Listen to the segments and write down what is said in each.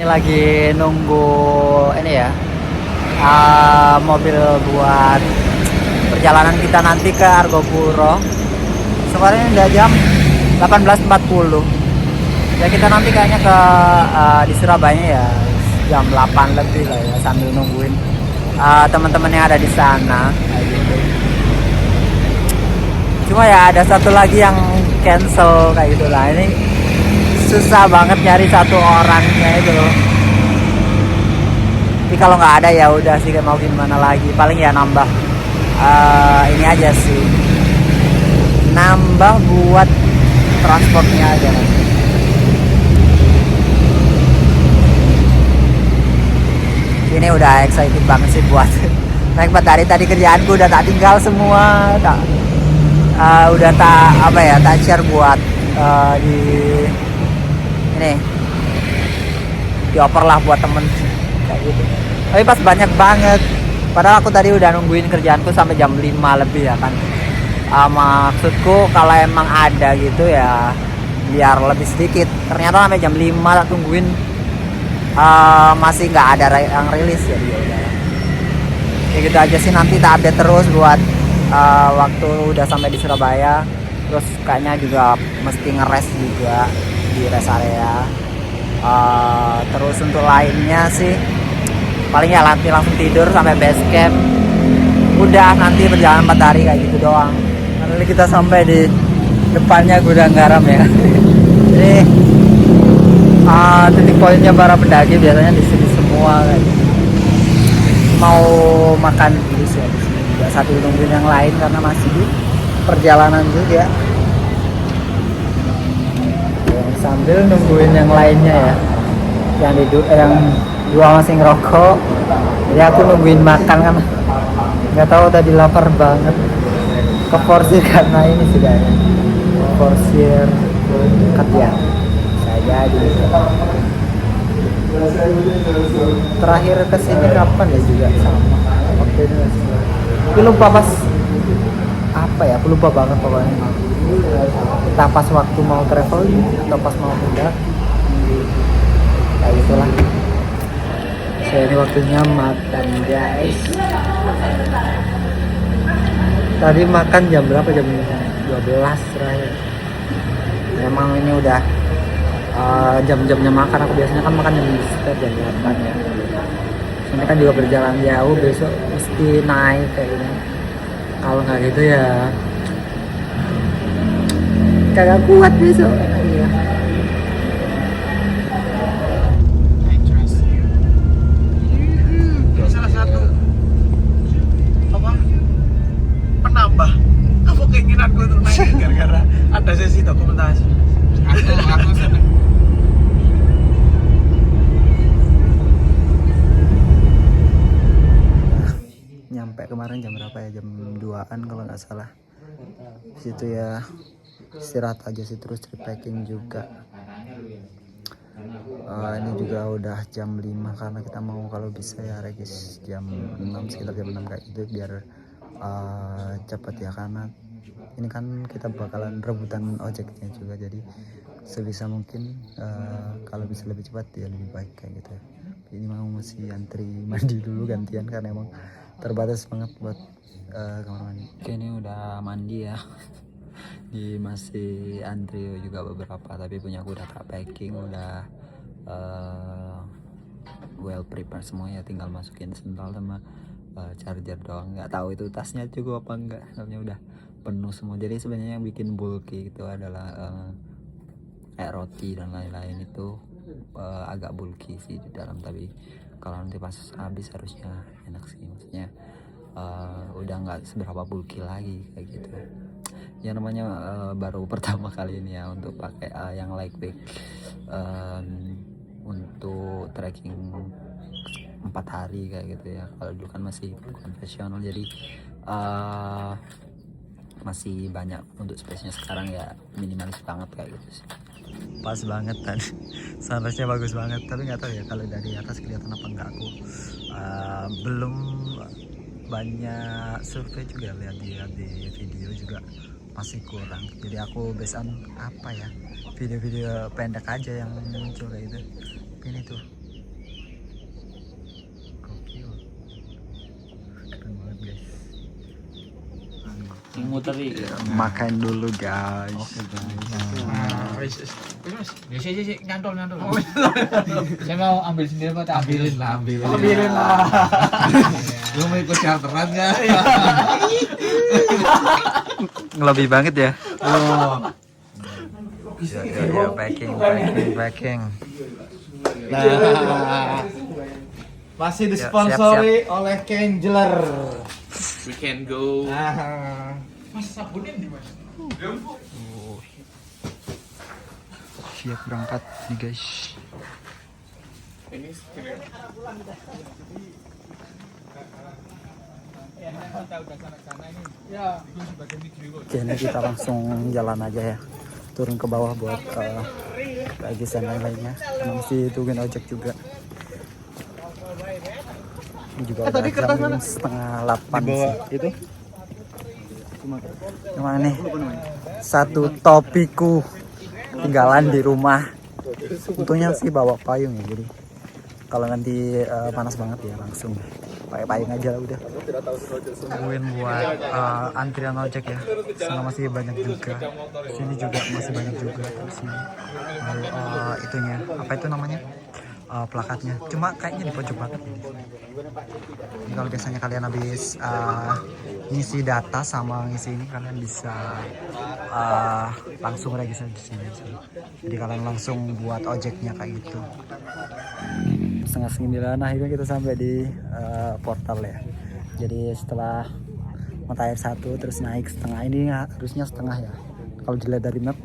Ini lagi nunggu ini ya, mobil buat perjalanan kita nanti ke Argopuro. Sekarang ini udah jam 18.40. Ya kita nanti kayaknya ke di Surabaya ya jam 8 lebih lah ya, sambil nungguin teman-teman yang ada di sana kayak gitu. Cuma ya ada satu lagi yang cancel kayak gitu lah. Ini susah banget nyari satu orangnya itu loh. Tapi kalau nggak ada ya udah sih, mau gimana lagi. Paling ya nambah ini aja sih, nambah buat transportnya aja nanti. Ini udah excited banget sih buat naik matahari. Tadi kerjaanku udah tak tinggal semua, udah tak share buat di ini, dioper lah buat temen kayak gitu. Tapi pas banyak banget, padahal aku tadi udah nungguin kerjaanku sampai jam 5 lebih ya kan. Maksudku kalau emang ada gitu ya biar lebih sedikit. Ternyata sampai jam 5 tak tungguin, masih nggak ada yang rilis, jadi ya udah ya gitu aja sih. Nanti tak update terus buat waktu udah sampai di Surabaya. Terus kayaknya juga mesti ngeres juga di rest area. Terus untuk lainnya sih paling ya nanti langsung tidur sampai base camp. Udah nanti perjalanan 4 hari kayak gitu doang. Nanti kita sampai di depannya gudang garam ya. Jadi titik poinnya para pendaki biasanya di sini semua kayak gitu. Mau makan dulu sih di sini juga sambil nungguin yang lain karena masih di perjalanan juga. Sambil nungguin yang lainnya ya, yang dua masih ngerokok. Jadi aku nungguin makan kan, nggak tahu tadi lapar banget, keporsir karena ini sih kayaknya porsir dekat ya. Saya jadi terakhir kesini kapan ya juga sama waktu itu. Tapi lupa pas apa ya, aku lupa banget pokoknya. Entah pas waktu mau traveling atau pas mau pindah kayak gitulah. So ini waktunya makan guys. Tadi makan jam berapa? Jam 12 terakhir. Memang ini udah jam-jamnya makan. Aku biasanya kan makan sekitar jam 8 ya. Ini kan juga berjalan jauh, besok mesti naik kayaknya. Kalau nggak gitu ya kagak kuat besok. Iya. Salah satu apa penambah apa keinginanku untuk naik gara-gara ada sesi dokumentasi. Aku seneng. Nyampe kemarin jam berapa ya? Jam 2-an kalau nggak salah. Situ ya istirahat aja sih, terus repacking juga. Ini juga udah jam 5 karena kita mau kalau bisa ya regis jam 6, sekitar jam 6 kayak gitu biar cepet ya, karena ini kan kita bakalan rebutan ojeknya juga, jadi sebisa mungkin kalau bisa lebih cepat ya lebih baik kayak gitu ya. Ini mau mesti antri mandi dulu gantian karena emang terbatas banget buat kamar mandi. Oke, ini udah mandi ya. Di masih antri juga beberapa, tapi punya aku udah tak packing, udah well prepared semua ya, tinggal masukin sendal sama charger doang. Nggak tahu itu tasnya cukup apa enggak, soalnya udah penuh semua. Jadi sebenarnya yang bikin bulky itu adalah kayak roti dan lain-lain itu agak bulky sih di dalam, tapi kalau nanti pas habis harusnya enak sih, maksudnya udah nggak seberapa bulky lagi kayak gitu ya. Namanya baru pertama kali ini ya untuk pakai yang lightweight untuk trekking 4 hari kayak gitu ya. Kalau dulu kan masih konvensional, jadi masih banyak untuk space-nya. Sekarang ya minimalis banget kayak gitu sih. Pas banget kan, sunrise-nya bagus banget, tapi nggak tahu ya kalau dari atas kelihatan apa enggak. Aku belum banyak survei juga, lihat di video juga masih kurang, jadi aku besan apa ya, video-video pendek aja yang muncul kayak gitu. Ini tuh muteri. Makan dulu guys. Nah, wis. Ya sih nyantol. Saya mau ambil sendiri apa tak ambilin lah, Ambilin lah. Lu mau ikut charteran enggak? Lebih banget ya. Oh. Ya, packing. Nah. Masih disponsori oleh Kengler. We can go. Nah. Mas sabunin di Mas. Siap berangkat nih guys. Ini Oke, ini kita langsung jalan aja ya. Turun ke bawah buat lagi sana lainnya. Karena mesti tungguin ojek juga. Ini juga udah jam 7:30 sih. Itu. Gimana nih? Satu topiku tinggalan di rumah. Untungnya sih bawa payung ya, jadi kalau nanti panas banget ya langsung pakai payung aja lah udah. Tungguin buat antrian ojek ya. Sana masih banyak juga. Sini juga masih banyak juga. Sini itunya apa itu namanya? Plakatnya. Cuma kayaknya di pojok banget. Jadi kalau biasanya kalian habis ngisi data sama ngisi ini, kalian bisa langsung registrasi di sini. Jadi kalian langsung buat ojeknya kayak gitu. 8:30 akhirnya kita sampai di portal ya. Jadi setelah mata air 1 terus naik setengah, ini harusnya setengah ya kalau dilihat dari map,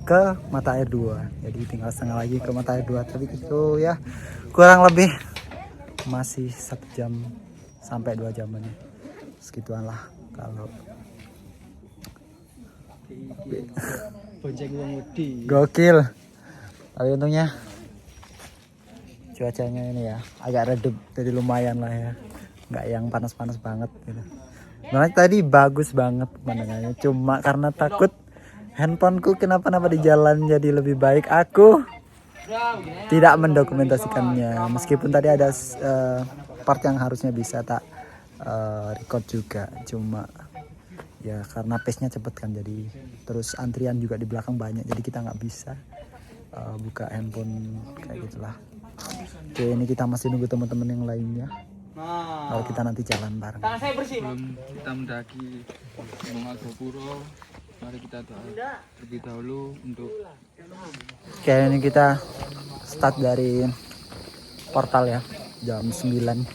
ke mata air 2. Jadi tinggal setengah lagi ke mata air 2. Tapi itu ya kurang lebih masih 1 jam sampai 2 jaman ya. Segituan lah kalau gokil. Tapi untungnya cuacanya ini ya agak redup, jadi lumayan lah ya, nggak yang panas-panas banget gitu. Sebenarnya tadi bagus banget pemandangannya, cuma karena takut handphoneku kenapa-napa di jalan, jadi lebih baik aku tidak mendokumentasikannya. Meskipun tadi ada part yang harusnya bisa tak record juga, cuma ya karena pace-nya cepet kan, jadi terus antrian juga di belakang banyak, jadi kita nggak bisa buka handphone kayak gitulah. Oke, ini kita masih nunggu teman-teman yang lainnya. Kalau kita nanti jalan bareng. sebelum kita mendaki Gunung Agropuro, mari kita doa terlebih dahulu untuk. Oke, ini kita start dari portal ya, jam 9.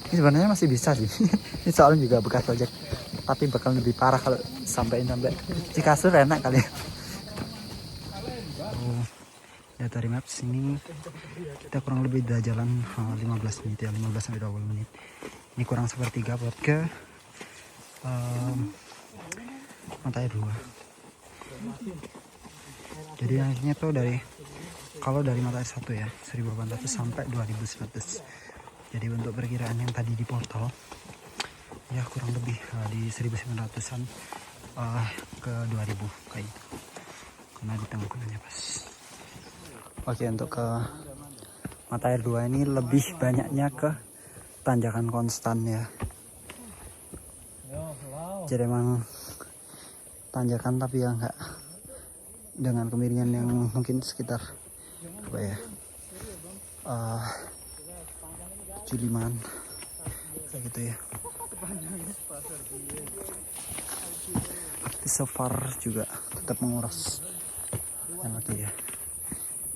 Ini sebenarnya masih bisa sih. Ini soalnya juga bekas ojek, tapi bakal lebih parah kalau sampai Cikasur enak kali ya. Ya dari maps ini kita kurang lebih udah jalan 15 menit ya, 15 sampai 20 menit. Ini kurang sepertiga buat ke mata air 2. Jadi akhirnya tuh kalau dari mata air 1 ya 1800 sampai 2100. Jadi untuk perkiraan yang tadi di portal ya kurang lebih di 1900-an ke 2000 kayak gitu. Karena di tengah-tengahnya pas. Oke, untuk ke mata air 2 ini lebih banyaknya ke tanjakan konstan ya. Jadi emang tanjakan tapi ya enggak dengan kemiringan yang mungkin sekitar apa ya 75-an kayak gitu ya. Tapi so far juga tetap menguras energi ya.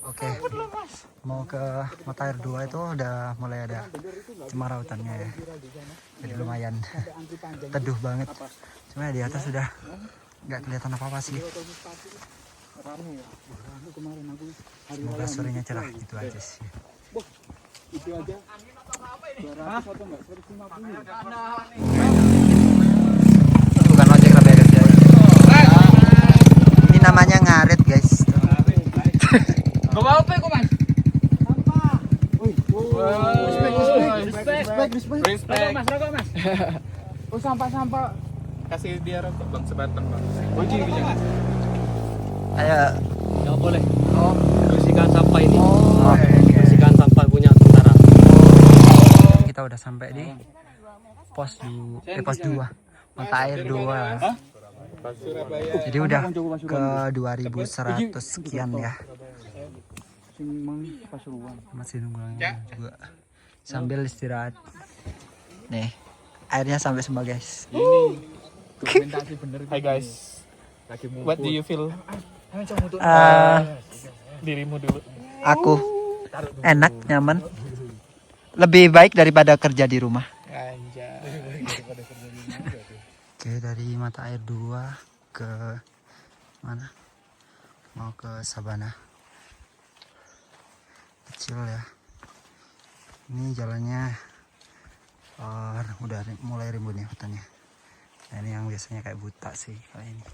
Oke, mau ke mata air 2 itu udah mulai ada cemarautannya ya. Jadi lumayan teduh banget. Cuma di atas sudah nggak kelihatan apa-apa sih. Semoga sorenya cerah gitu aja sih. Bukan ojek beres ya. Ini namanya ngaret guys. Gak apa-apa kok mas. Respect. Mas, rokok mas. Oh sampah. Kasih dia rokok bang sebatang bang. Oh jadi jangan. Ayo. Nggak boleh. Oh, bersihkan sampah ini. Oh, Bersihkan sampah punya tentara. kita udah sampai di pos 2 mata air 2. Pas Surabaya. Jadi udah ke 2100 sekian ya. Masih nunggu juga sambil istirahat. Nih airnya sampai semua guys. Dokumentasi bener. Hai guys. What do you feel? Dirimu dulu. Aku enak, nyaman, lebih baik daripada kerja di rumah. Anjay. Oke, dari mata air 2 ke mana? Mau ke Sabana kecil ya. Ini jalannya udah mulai rimbun ya hutannya. Nah, ini yang biasanya kayak buta sih kali ini.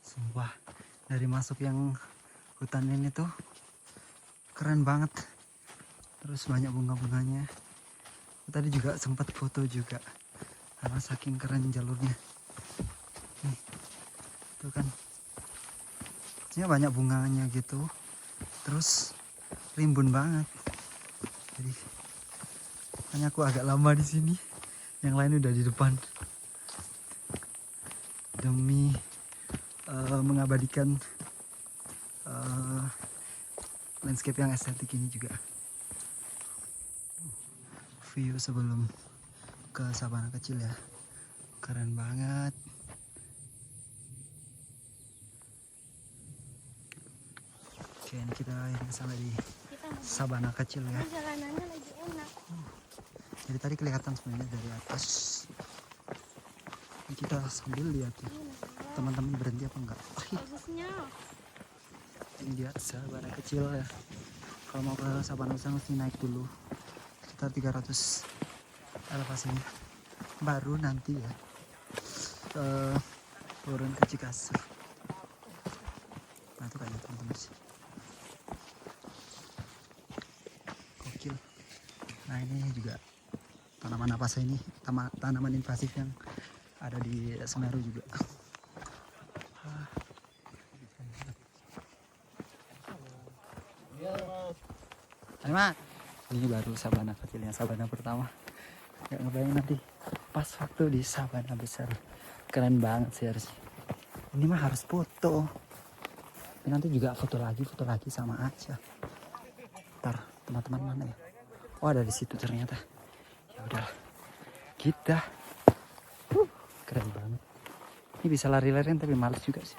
Sumpah, dari masuk yang hutan ini tuh keren banget. Terus banyak bunga-bunganya. Tadi juga sempat foto juga karena saking keren jalurnya. Nih, tuh kan, maksudnya banyak bunganya gitu. Terus rimbun banget. Jadi, makanya aku agak lama di sini. Yang lain udah di depan. Demi mengabadikan landscape yang estetik ini juga. View sebelum ke Sabana kecil ya, keren banget. Oke, ini kita sampai di Sabana kecil ya. Jalanannya lagi enak. Jadi tadi kelihatan sebenarnya dari atas. Ini kita sambil lihat ya, teman-teman berhenti apa enggak. Bagusnya. Ini dia Sabana kecil ya. Kalau mau ke Sabana besar mesti naik dulu sekitar 300 elevasinya, baru nanti ya turun ke Cikasur. Nah itu kayaknya teman-teman sih gokil. Nah ini juga tanaman apa sih ini, tanaman invasif yang ada di Semeru juga. Mat, ini baru Sabana kecilnya, Sabana pertama. Gak ngebayang nanti pas waktu di Sabana besar. Keren banget sih harusnya. Ini mah harus foto. Tapi nanti juga foto lagi sama aja. Ntar teman-teman mana ya? Oh ada di situ ternyata. Ya udah, kita. Keren banget. Ini bisa lari-larian tapi males juga sih.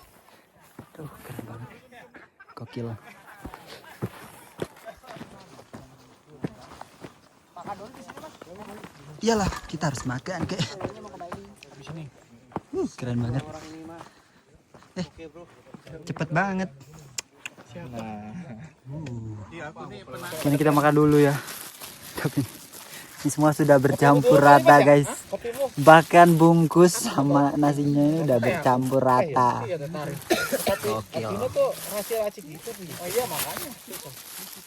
Tuh keren banget. Gokil. Iyalah, kita harus makan kayak. Keren banget. Cepet banget. Kini kita makan dulu ya. Tapi ini semua sudah bercampur rata guys. Bahkan bungkus sama nasinya ini udah bercampur rata. Gokil.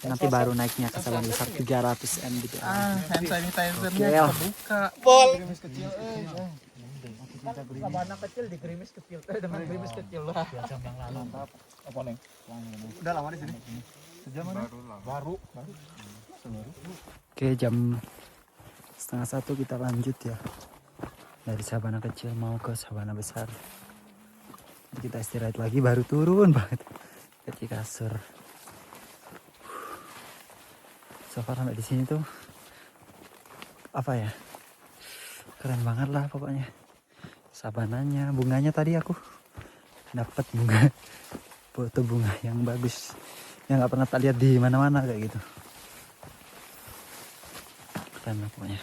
Nanti baru naiknya ke Sabana besar 300 m gitu. Hand sanitizer-nya Gokil. kebuka. Bol. Sabana kecil di gerimis kecil dengan gerimis kecil lah. Apa nih? Udah lama di sini. Sejam mana? Baru. Oke, jam 12:30 kita lanjut ya. Dari Sabana kecil mau ke Sabana besar. Nanti kita istirahat lagi baru turun banget ke Cikasur. So far sampai di sini tuh apa ya? Keren banget lah pokoknya. Sabananya, bunganya tadi aku dapat bunga, foto bunga yang bagus, yang nggak pernah tak lihat di mana-mana kayak gitu. Keren lah pokoknya.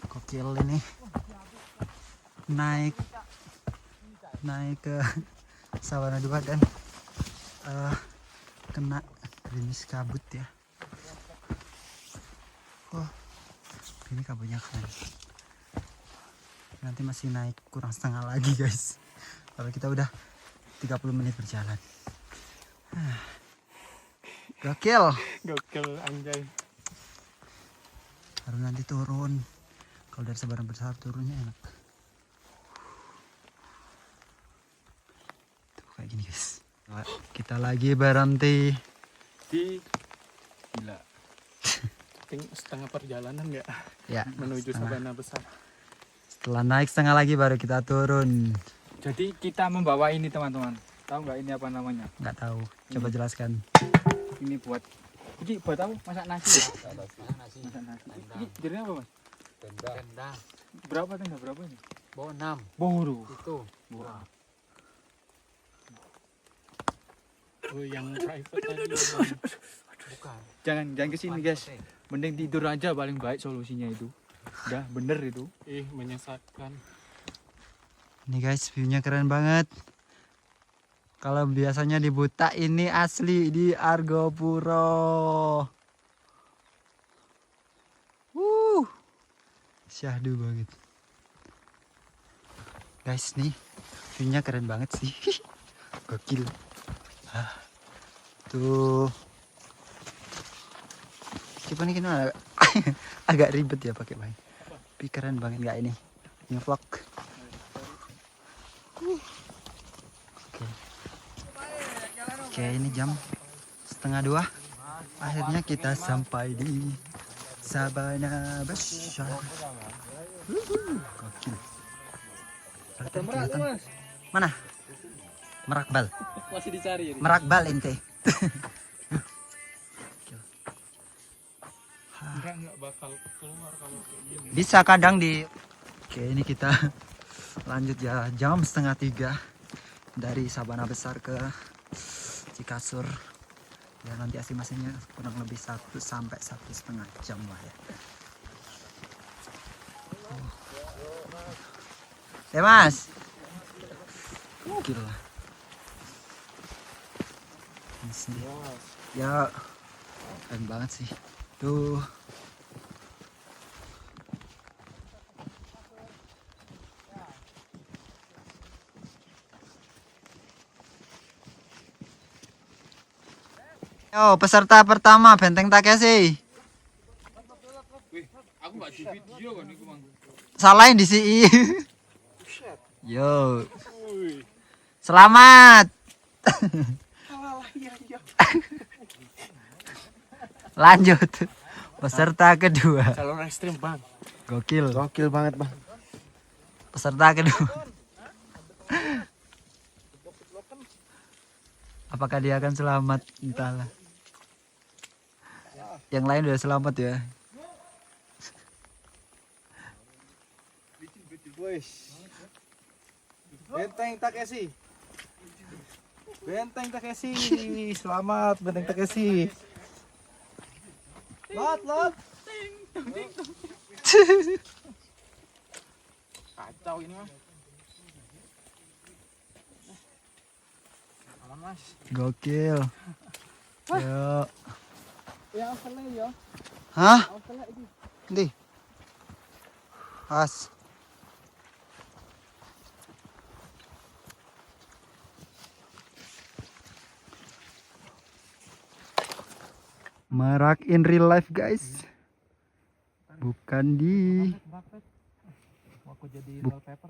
Gokil ini. Naik ke Sabana 2 dan kena gerimis kabut ya. Oh, ini kabutnya keren. Nanti masih naik kurang setengah lagi guys. Kalau kita udah 30 menit berjalan. Gokil. Gokil anjay. Baru nanti turun. Kalau dari Sabana Besar turunnya enak. Tuh kayak gini guys. Kita lagi berhenti Di gila. Setengah perjalanan ya ya menuju setengah. Sabana Besar. Setelah naik setengah lagi baru kita turun. Jadi kita membawa ini teman-teman. Tahu nggak ini apa namanya? Nggak tahu. Coba jelaskan. Ini buat apa? Masak nasi. Masak nasi. Ini jadinya apa mas? Tenda. Berapa tenda? Berapa ini? Bawa 6. Boru. Itu. Wah. Oh, yang private tadi. Bukan. Jangan kesini guys. Mending tidur aja paling baik solusinya itu. Udah bener itu. Menyesatkan. Ini guys, view-nya keren banget. Kalau biasanya di Buta, ini asli di Argopuro. Syahdu banget. Guys, nih view-nya keren banget sih. Gokil. Tuh. Coba nih agak ribet ya pakai mic. Tapi keren banget nggak ini? Ini vlog. Oke, ini jam 1:30. Akhirnya kita sampai di Sabana Besar. Gokil. Kelihatan. Mana? Merakbal. Masih dicari ya. Merakbal ente. Enggak bakal keluar kalau kayak gini. Bisa kadang di. Oke, ini kita lanjut ya, jam 2:30 dari Sabana Besar ke Cikasur. Ya nanti estimasinya kurang lebih 1 sampai 1,5 jam lah ya. Mas. Gila. Ya keren banget sih. Tuh. Yo, peserta pertama Benteng Takeshi. Aku nggak di video kan itu bang. Salahin di CI. Yo. Selamat. Lanjut. Peserta kedua. Calon ekstrim bang. Gokil. Gokil banget bang. Peserta kedua. Apakah dia akan selamat? Entahlah. Yang lain udah selamat ya. Benteng Takeshi. Benteng Takeshi. Selamat Benteng Takeshi. Lot. Kacau ini mah. Aman mas. Gokil. Yo. Ya asalnya ya. Hah? Asalnya ini. Ndi? As. Merak in real life guys. Bukan di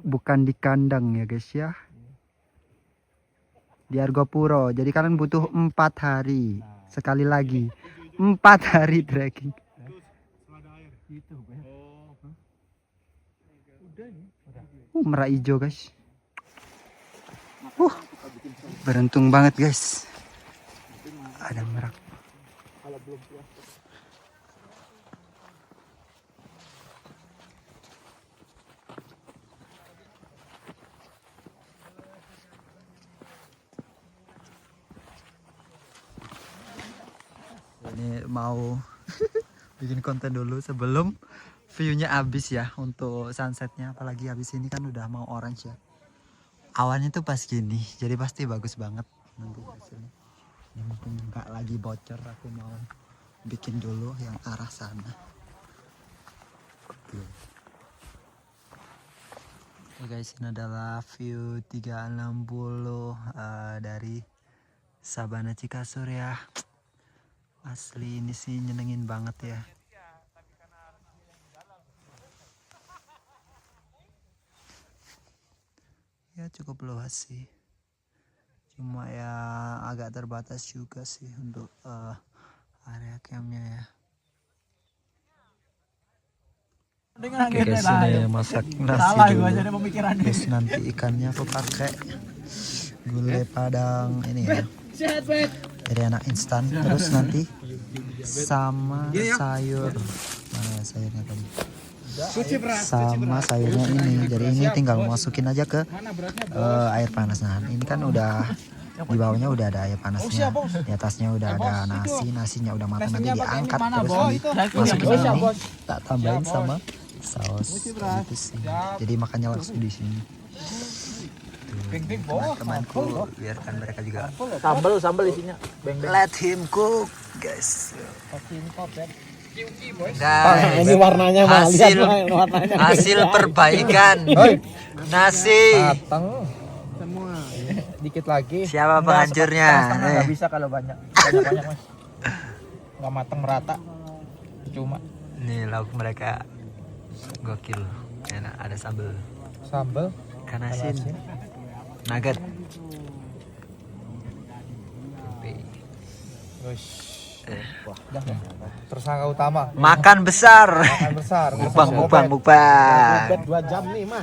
bukan di kandang ya guys ya. Di Argopuro. Jadi kalian butuh 4 hari. Sekali lagi 4 hari trekking. Merak hijau guys. Beruntung banget guys. Ada merak. Ini mau bikin konten dulu sebelum view-nya habis ya untuk sunsetnya, apalagi habis ini kan udah mau orange ya. Awannya tuh pas gini, jadi pasti bagus banget nanti hasilnya. Ini mumpung nggak lagi bocor, aku mau bikin dulu yang arah sana. Oke. Oke guys, ini adalah view 360 dari Sabana Cikasur ya. Asli ini sih nyenengin banget ya. Ya cukup luas sih. Cuma ya agak terbatas juga sih untuk area campnya ya. Oke guys, ini masak nasi dulu. Terus nanti ikannya aku pakai gulai padang ini ya. Dari anak instan. Terus nanti sama sayur. Mana sayurnya tadi? Sama sayurnya ini. Jadi ini tinggal masukin aja ke air panas. Nah ini kan udah di bawahnya udah ada air panasnya, di atasnya udah ada nasinya udah matang, nanti diangkat terus dimasukin ini, tak tambahin sama saus gitu sih. Jadi makannya langsung di sini. Teman-temanku biarkan mereka juga Sambal isinya. let him cook guys. Ini warnanya mah, lihat warnanya. Hasil perbaikan nasi. Matang semua. Dikit lagi. Siapa penghancurnya? Nggak bisa kalau banyak mas. Nggak matang merata. Cuma. Nih lauk mereka gokil, enak, ada sambal, ikan asin, nugget, Tersangka utama. makan besar, mukbang. 2 jam nih mah.